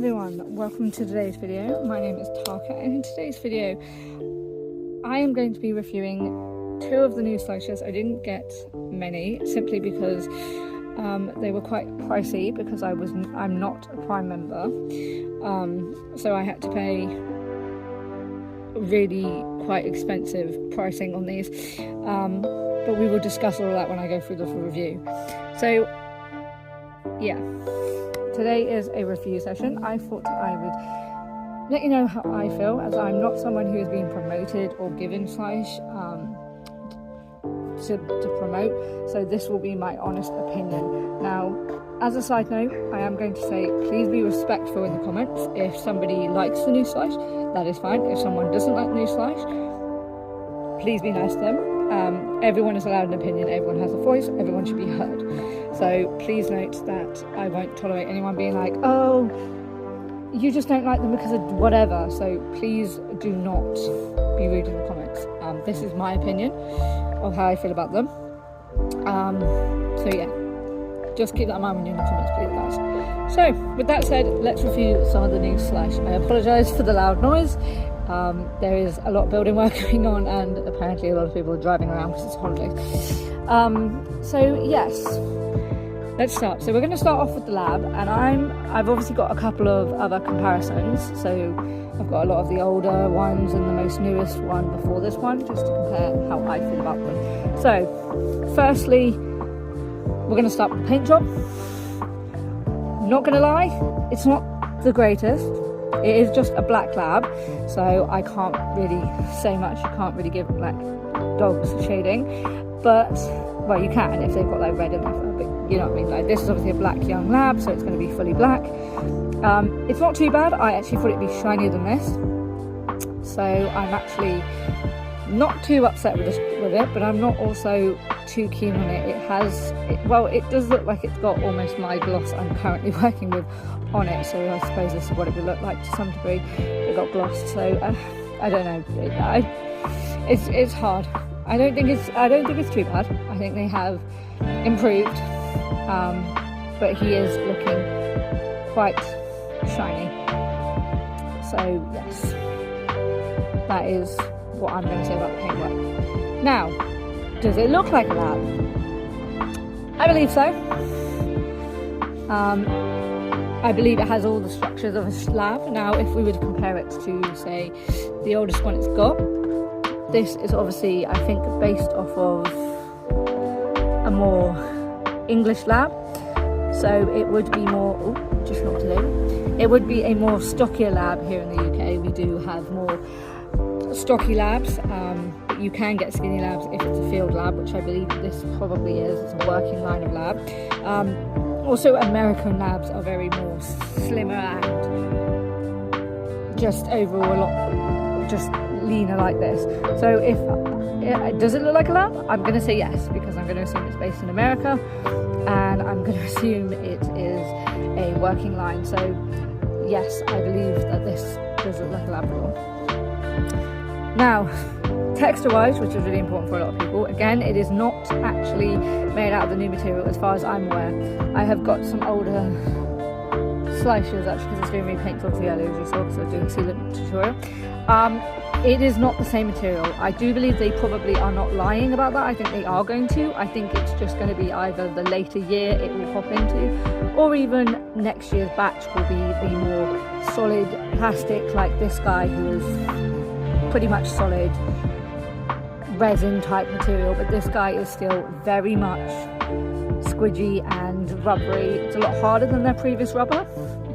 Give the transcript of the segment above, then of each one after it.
everyone, welcome to today's video. My name is Taka, and in today's video I am going to be reviewing two of the new slices. I didn't get many simply because they were quite pricey because I'm not a Prime member, so I had to pay really quite expensive pricing on these, but we will discuss all of that when I go through the full review. So yeah, today is a review session. I thought I would let you know how I feel, as I'm not someone who is being promoted or given schleich to promote, so this will be my honest opinion. Now, as a side note, I am going to say please be respectful in the comments. If somebody likes the new schleich, that is fine. If someone doesn't like the new schleich, please be nice to them. Everyone is allowed an opinion, everyone has a voice, everyone should be heard. So please note that I won't tolerate anyone being like, oh, you just don't like them because of whatever. So please do not be rude in the comments. This is my opinion of how I feel about them. So yeah, just keep that in mind when you're in the comments, please guys. So with that said, let's review some of the new schleich. I apologise for the loud noise. There is a lot of building work going on, and apparently a lot of people are driving around because it's holidays. So yes, let's start. So we're going to start off with the lab, and I've obviously got a couple of other comparisons. So I've got a lot of the older ones and the most newest one before this one, just to compare how I feel about them. So firstly, we're going to start with the paint job. Not going to lie, it's not the greatest. It is just a black lab, so I can't really say much. You can't really give black dogs shading, but, well, you can if they've got like red in their fur, but you know what I mean. Like, this is obviously a black young lab, so it's going to be fully black. It's not too bad. I actually thought it'd be shinier than this, so I'm actually not too upset with it, but I'm not also too keen on it. It does look like it's got almost my gloss I'm currently working with on it, so I suppose this is what it would look like to some degree. It got glossed, so I don't know. It's hard. I don't think it's too bad. I think they have improved, but he is looking quite shiny. So yes, that is what I'm going to say about the paintwork. Now, does it look like a lab? I believe so. I believe it has all the structures of a slab. Now, if we were to compare it to, say, the oldest one it's got, this is obviously, I think, based off of a more English lab. So it would be more, oh, just knocked it over. It would be a more stockier lab here in the UK. We do have more stocky labs, but you can get skinny labs if it's a field lab, which I believe this probably is. It's a working line of lab. Also, American labs are very more slimmer and just overall a lot just leaner like this. So does it look like a lab? I'm going to say yes, because I'm going to assume it's based in America, and I'm going to assume it is a working line. So yes, I believe that this does look like a Labrador. Now, texture-wise, which is really important for a lot of people, again, it is not actually made out of the new material as far as I'm aware. I have got some older schleiches, actually, because it's doing repaint towards the yellow, as you saw, because I was doing sealant tutorial. It is not the same material. I do believe they probably are not lying about that. I think they are going to. I think it's just going to be either the later year it will pop into, or even next year's batch will be the more solid plastic, like this guy, who is pretty much solid resin type material, but this guy is still very much squidgy and rubbery. It's a lot harder than their previous rubber,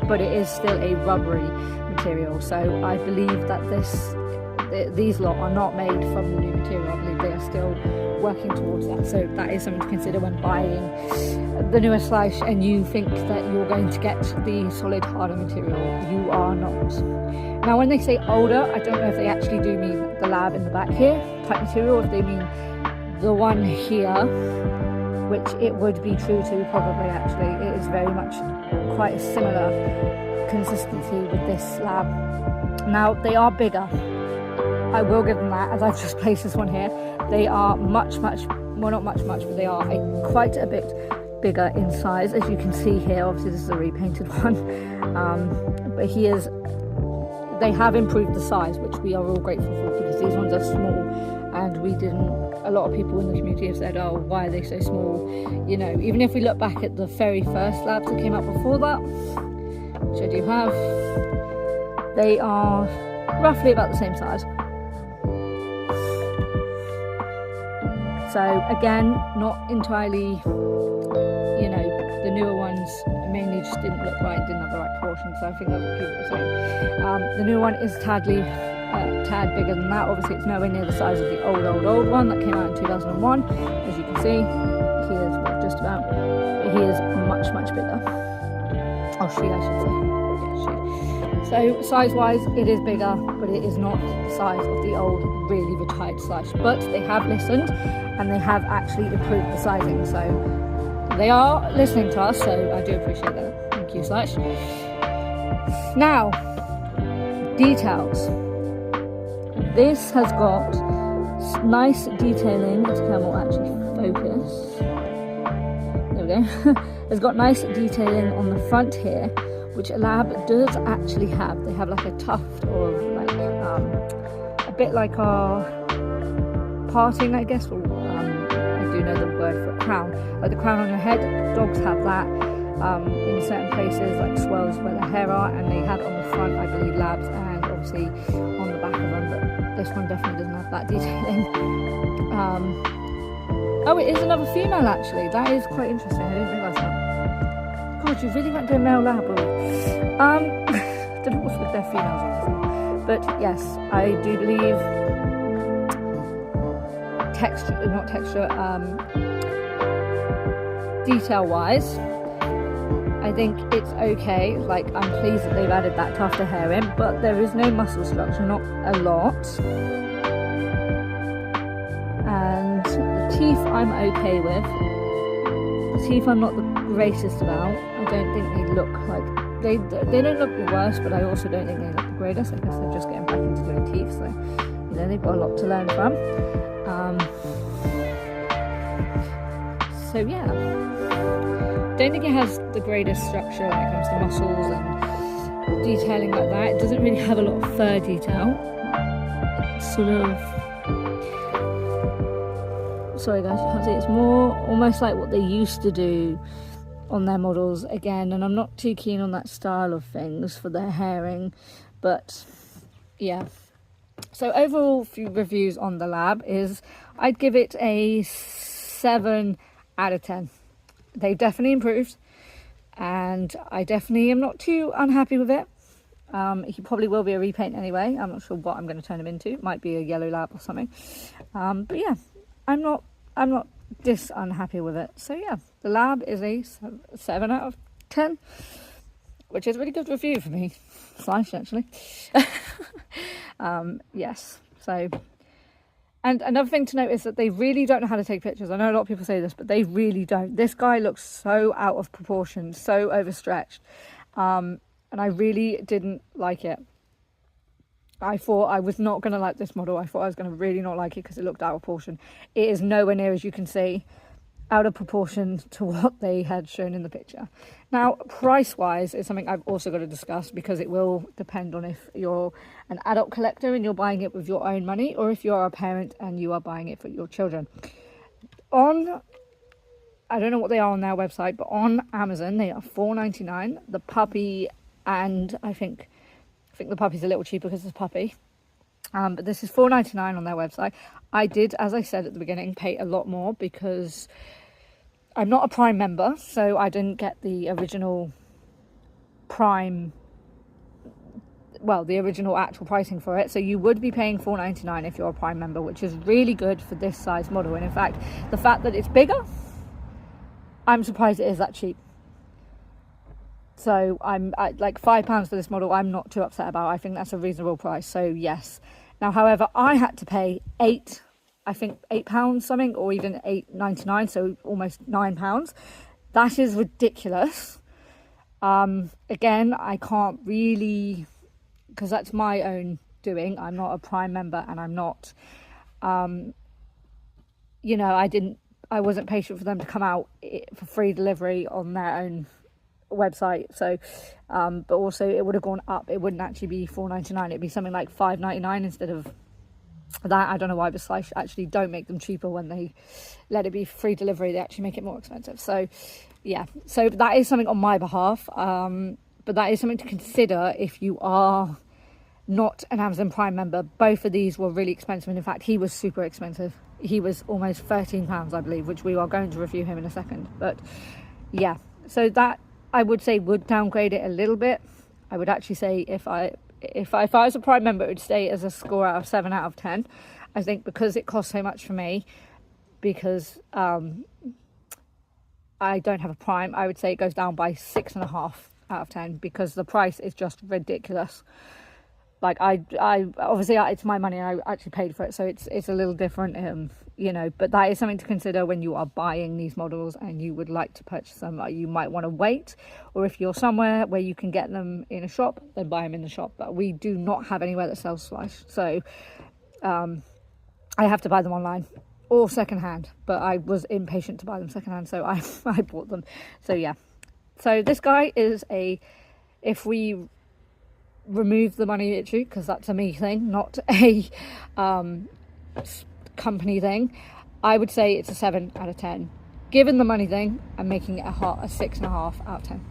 but it is still a rubbery material. So I believe that these lot are not made from the new material. I believe they are still working towards that. So that is something to consider when buying the newer schleich and you think that you're going to get the solid harder material. You are not. Now, when they say older, I don't know if they actually do mean the lab in the back here type material, or if they mean the one here, which it would be true to probably. Actually, it is very much quite a similar consistency with this slab. Now, they are bigger. I will give them that, as I've just placed this one here. They are much, well, not much, but they are quite a bit bigger in size, as you can see here. Obviously this is a repainted one, but they have improved the size, which we are all grateful for, because these ones are small, and a lot of people in the community have said, oh, why are they so small? You know, even if we look back at the very first labs that came out before that, which I do have, they are roughly about the same size. So again, not entirely, you know, the newer ones mainly just didn't look right, didn't have the right proportions, so I think that's what people were saying. The new one is a tad bigger than that. Obviously it's nowhere near the size of the old one that came out in 2001. As you can see, he is just about, but he is much bigger. Oh, she, I should say. Yeah, she. So size wise it is bigger, but it is not the size of the old really retired schleich. But they have listened and they have actually improved the sizing, so they are listening to us, so I do appreciate that. Thank you, schleich. Now, details. This has got nice detailing. This camera will actually focus. There we go. It's got nice detailing on the front here, which a lab does actually have. They have like a tuft of like a bit like our parting, I guess, or I do know the word for a crown, like the crown on your head. Dogs have that in certain places, like swells where the hair are, and they had on the front, I believe, labs, and obviously on the back of them, but this one definitely doesn't have that detailing. Oh, it is another female actually. That is quite interesting. I didn't realise that. God, you really went to a male lab. I don't know what's with their females all the time. But yes, I do believe detail wise, I think it's okay. Like, I'm pleased that they've added that tuft of hair in, but there is no muscle structure, not a lot. And the teeth I'm okay with. The teeth I'm not the greatest about. I don't think they look like, they don't look the worst, but I also don't think they look the greatest. I guess they're just getting back into doing teeth, so you know, they've got a lot to learn from. So yeah, don't think it has the greatest structure when it comes to muscles and detailing like that. It doesn't really have a lot of fur detail. It's sort of, sorry guys, you can't see, it's more almost like what they used to do on their models again, and I'm not too keen on that style of things for their hairing, but yeah. So overall few reviews on the lab is, I'd give it a 7 out of 10. They've definitely improved, and I definitely am not too unhappy with it. He probably will be a repaint anyway. I'm not sure what I'm going to turn him into. It might be a yellow lab or something. But yeah, I'm not this unhappy with it. So yeah, the lab is a 7 out of 10, which is a really good review for me. Schleich, actually. Yes, so, and another thing to note is that they really don't know how to take pictures. I know a lot of people say this, but they really don't. This guy looks so out of proportion, so overstretched, and I really didn't like it. I thought I was not going to like this model. I thought I was going to really not like it because it looked out of proportion. It is nowhere near, as you can see, out of proportion to what they had shown in the picture. Now, price-wise is something I've also got to discuss, because it will depend on if you're an adult collector and you're buying it with your own money, or if you're a parent and you are buying it for your children. I don't know what they are on their website, but on Amazon they are $4.99. The puppy, and I think the puppy's a little cheaper because it's a puppy. But this is $4.99 on their website. I did, as I said at the beginning, pay a lot more because I'm not a Prime member, so I didn't get the original Prime, well, the original actual pricing for it. So you would be paying $4.99 if you're a Prime member, which is really good for this size model. And in fact, the fact that it's bigger, I'm surprised it is that cheap. So like £5 for this model, I'm not too upset about. I think that's a reasonable price. So yes. Now, however, I had to pay £8 something, or even $8.99, so almost £9. That is ridiculous. Again, I can't really, because that's my own doing. I'm not a Prime member, and I'm not, you know, I wasn't patient for them to come out for free delivery on their own website. So but also it would have gone up. It wouldn't actually be $4.99, it'd be something like $5.99 instead of that. I don't know why, but Schleich actually don't make them cheaper. When they let it be free delivery, they actually make it more expensive. So yeah, so that is something on my behalf, but that is something to consider if you are not an Amazon Prime member. Both of these were really expensive, and in fact he was super expensive. He was almost £13, I believe, which we are going to review him in a second. But yeah, so that I would say would downgrade it a little bit. I would actually say if I was a Prime member, it would stay as a score out of 7 out of 10. I think because it costs so much for me, because I don't have a Prime, I would say it goes down by 6.5 out of 10, because the price is just ridiculous. Like I obviously it's my money and I actually paid for it, so it's a little different, you know, but that is something to consider when you are buying these models and you would like to purchase them. You might want to wait, or if you're somewhere where you can get them in a shop, then buy them in the shop. But we do not have anywhere that sells Schleich, so I have to buy them online or secondhand, but I was impatient to buy them secondhand, so I bought them. So yeah, so this guy is if we remove the money issue, because that's a me thing, not a company thing, I would say it's a 7 out of 10. Given the money thing, I'm making it a 6.5 out of 10.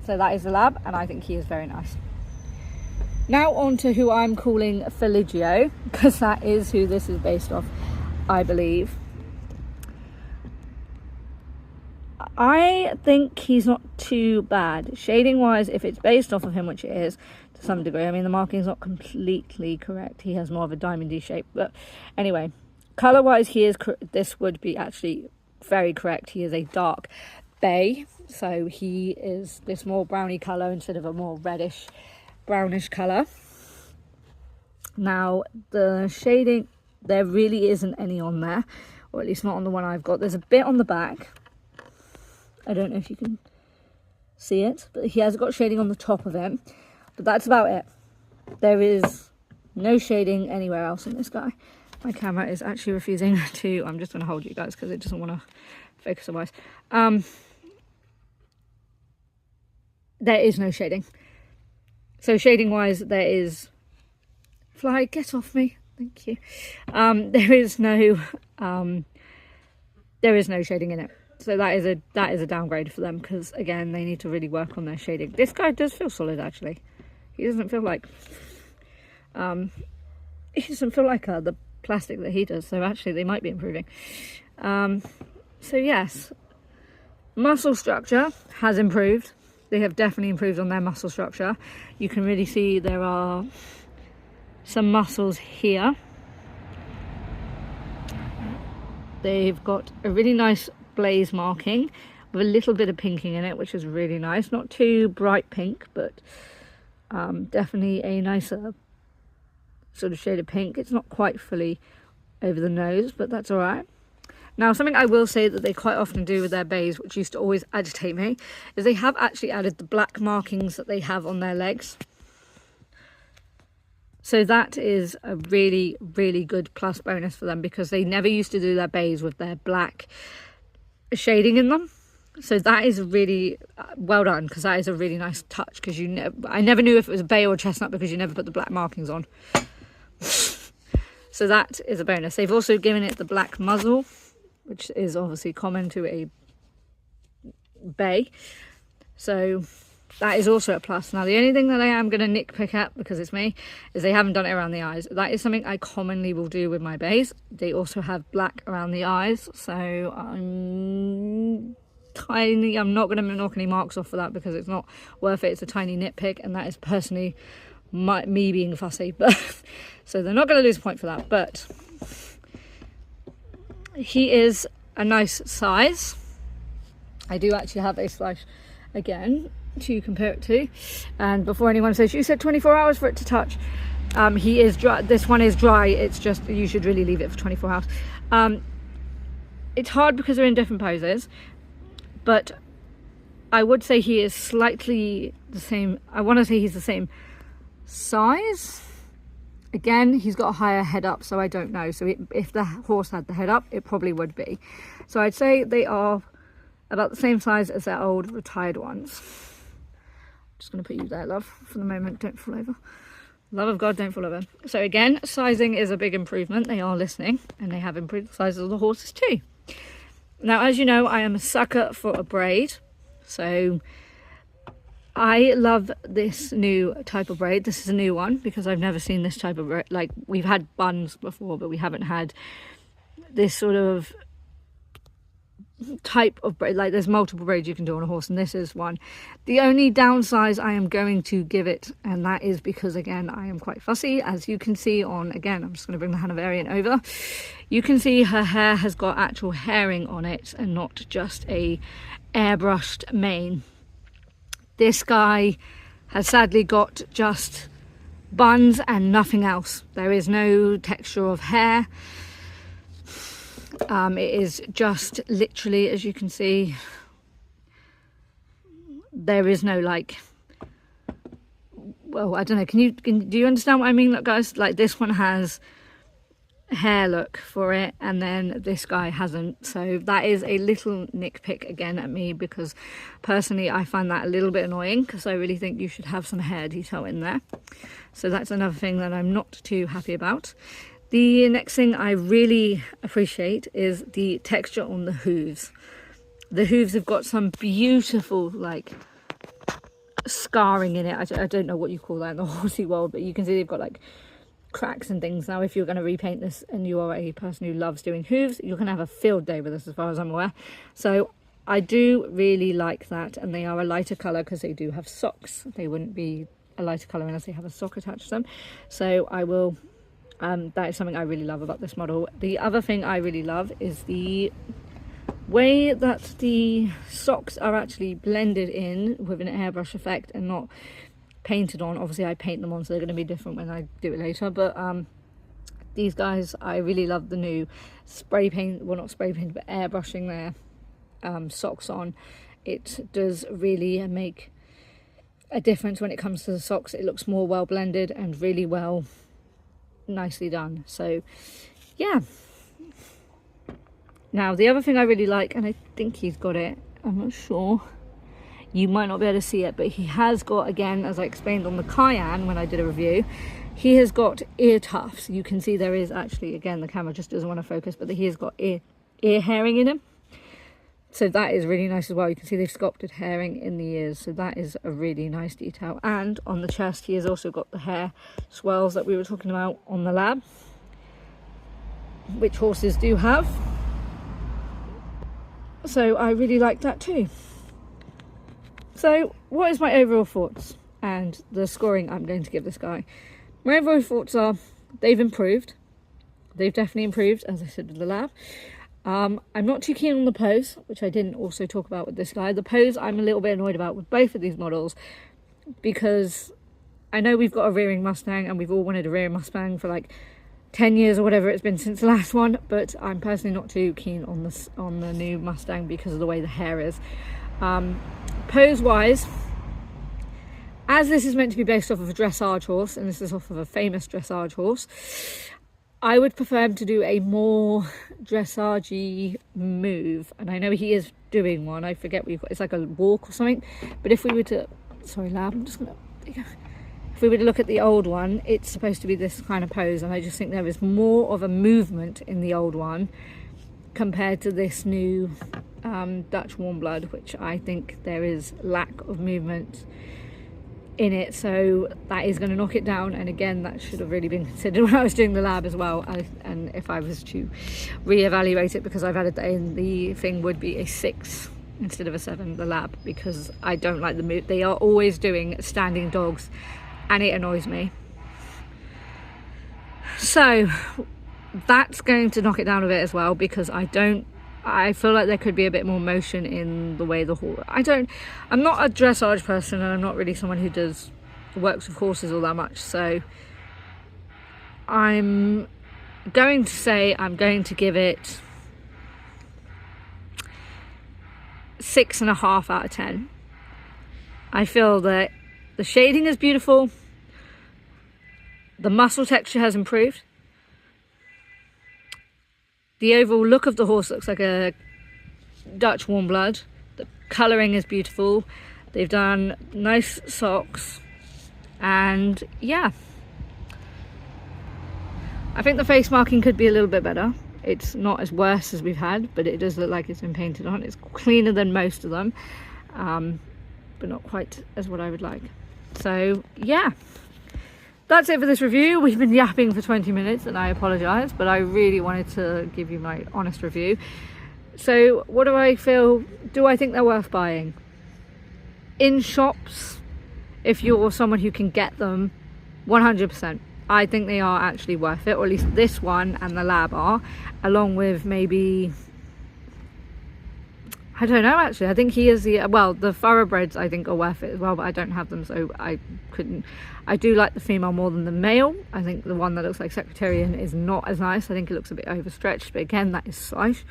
So that is the lab, and I think he is very nice. Now on to who I'm calling Feligio, because that is who this is based off, I believe. I think he's not too bad shading wise, if it's based off of him, which it is to some degree. I mean, the marking's not completely correct. He has more of a diamondy shape, but anyway, color wise, this would be actually very correct. He is a dark bay, so he is this more browny color instead of a more reddish brownish color. Now the shading, there really isn't any on there, or at least not on the one I've got. There's a bit on the back. I don't know if you can see it, but he has got shading on the top of it, but that's about it. There is no shading anywhere else in this guy. My camera is actually refusing to, I'm just going to hold you guys because it doesn't want to focus otherwise. There is no shading. So shading wise, there is, fly, get off me, thank you. There is no shading in it. So that is a downgrade for them, because again, they need to really work on their shading. This guy does feel solid actually. He doesn't feel like the plastic that he does. So actually, they might be improving. So yes, muscle structure has improved. They have definitely improved on their muscle structure. You can really see there are some muscles here. They've got a really nice blaze marking with a little bit of pinking in it, which is really nice. Not too bright pink, but definitely a nicer sort of shade of pink. It's not quite fully over the nose, but that's all right. Now, something I will say that they quite often do with their bays, which used to always agitate me, is they have actually added the black markings that they have on their legs. So that is a really, really good plus bonus for them, because they never used to do their bays with their black shading in them. So that is really well done, because that is a really nice touch, because I never knew if it was a bay or a chestnut because you never put the black markings on. So that is a bonus. They've also given it the black muzzle, which is obviously common to a bay. So that is also a plus. Now, the only thing that I am going to nitpick at, because it's me, is they haven't done it around the eyes. That is something I commonly will do with my bays. They also have black around the eyes, so I'm not going to knock any marks off for that, because it's not worth it. It's a tiny nitpick, and that is personally me being fussy. But so they're not going to lose a point for that. But he is a nice size. I do actually have a Schleich again to compare it to, and before anyone says you said 24 hours for it to touch, he is dry. This one is dry. It's just, you should really leave it for 24 hours. It's hard because they're in different poses, but I would say he is slightly the same. I want to say he's the same size Again, he's got a higher head up, so I don't know. So if the horse had the head up, it probably would be. So I'd say they are about the same size as their old retired ones. I'm just going to put you there, love, for the moment. Don't fall over. Love of God, don't fall over. So again, sizing is a big improvement. They are listening, and they have improved the sizes of the horses too. Now, as you know, I am a sucker for a braid. So I love this new type of braid. This is a new one because I've never seen this type of braid. Like, we've had buns before, but we haven't had this sort of type of braid. Like, there's multiple braids you can do on a horse, and this is one. The only downside I am going to give it, and that is because, again, I am quite fussy. As you can see on, again, I'm just going to bring the Hanoverian over. You can see her hair has got actual hairing on it and not just a airbrushed mane. This guy has sadly got just buns and nothing else. There is no texture of hair. It is just literally, as you can see, there is no, like, well, I don't know, do you understand what I mean, look, guys? Like, this one has hair look for it, and then this guy hasn't. So that is a little nitpick again at me, because personally I find that a little bit annoying, because I really think you should have some hair detail in there. So that's another thing that I'm not too happy about. The next thing I really appreciate is the texture on the hooves. The hooves have got some beautiful, like, scarring in it. I don't know what you call that in the horsey world, but you can see they've got like cracks and things. Now, if you're going to repaint this and you are a person who loves doing hooves, you're going to have a field day with this, as far as I'm aware. So I do really like that, and they are a lighter colour because they do have socks. They wouldn't be a lighter colour unless they have a sock attached to them. So I will, that is something I really love about this model. The other thing I really love is the way that the socks are actually blended in with an airbrush effect and not painted on. Obviously I paint them on, so they're going to be different when I do it later, but these guys, I really love the new spray paint, well, not spray paint, but airbrushing their socks on. It does really make a difference when it comes to the socks. It looks more well blended and really well, nicely done. So yeah. Now, the other thing I really like, and I think he's got it, I'm not sure, you might not be able to see it, but he has got, again, as I explained on the Cayenne when I did a review, he has got ear tufts. You can see there is actually, again, the camera just doesn't want to focus, but he has got ear herring in him. So that is really nice as well. You can see they've sculpted herring in the ears, so that is a really nice detail. And on the chest, he has also got the hair swirls that we were talking about on the lab, which horses do have. So I really like that too. So what is my overall thoughts and the scoring I'm going to give this guy? My overall thoughts are they've improved. They've definitely improved, as I said with the lab. I'm not too keen on the pose, which I didn't also talk about with this guy. The pose I'm a little bit annoyed about with both of these models, because I know we've got a rearing Mustang and we've all wanted a rearing Mustang for like 10 years or whatever it's been since the last one, but I'm personally not too keen on this, on the new Mustang, because of the way the hair is. Pose wise, as this is meant to be based off of a dressage horse, and this is off of a famous dressage horse, I would prefer him to do a more dressage-y move. And I know he is doing one, I forget what you call it, it's like a walk or something. But if we were to, sorry lab, I'm just gonna, if we were to look at the old one, it's supposed to be this kind of pose, and I just think there is more of a movement in the old one compared to this new Dutch warm blood, which I think there is lack of movement in it. So that is going to knock it down, and again, that should have really been considered when I was doing the lab as well. And if I was to re-evaluate it, because I've had it in, the thing would be a 6 instead of a 7, the lab, because I don't like the move. They are always doing standing dogs, and it annoys me. So that's going to knock it down a bit as well, because I feel like there could be a bit more motion in the way the horse, I'm not a dressage person, and I'm not really someone who works with horses all that much, so I'm going to say I'm going to give it 6.5 out of 10. I feel that the shading is beautiful. The muscle texture has improved. The overall look of the horse looks like a Dutch warm blood. The colouring is beautiful. They've done nice socks, and yeah, I think the face marking could be a little bit better. It's not as worse as we've had, but it does look like it's been painted on. It's cleaner than most of them, but not quite as what I would like. So yeah, that's it for this review. We've been yapping for 20 minutes and I apologise, but I really wanted to give you my honest review. So what do I feel? Do I think they're worth buying? In shops, if you're someone who can get them, 100%. I think they are actually worth it, or at least this one and the lab are, along with maybe, I don't know actually, I think he is the, well, the thoroughbreds I think are worth it as well, but I don't have them, so I couldn't. I do like the female more than the male. I think the one that looks like Secretarian is not as nice. I think it looks a bit overstretched, but again, that is schleich.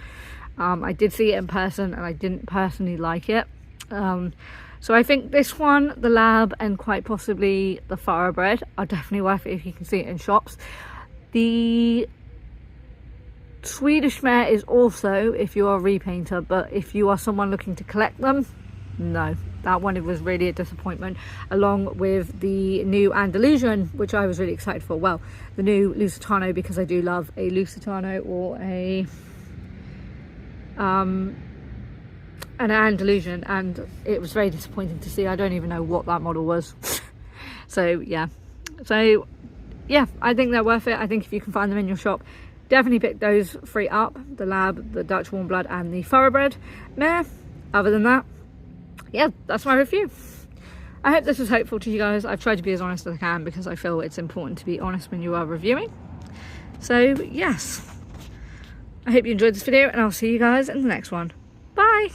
I did see it in person and I didn't personally like it. So I think this one, the lab, and quite possibly the thoroughbred are definitely worth it if you can see it in shops. The Swedish mare is also if you're a repainter, but if you are someone looking to collect them, no, that one, it was really a disappointment, along with the new Andalusian, which I was really excited for. Well, the new Lusitano, because I do love a Lusitano or a an Andalusian, and it was very disappointing to see. I don't even know what that model was. So yeah, I think they're worth it. I think if you can find them in your shop, definitely pick those three up: the lab, the Dutch warm blood, and the thoroughbred mare. Other than that, yeah, that's my review. I hope this was helpful to you guys. I've tried to be as honest as I can because I feel it's important to be honest when you are reviewing. So yes, I hope you enjoyed this video, and I'll see you guys in the next one. Bye.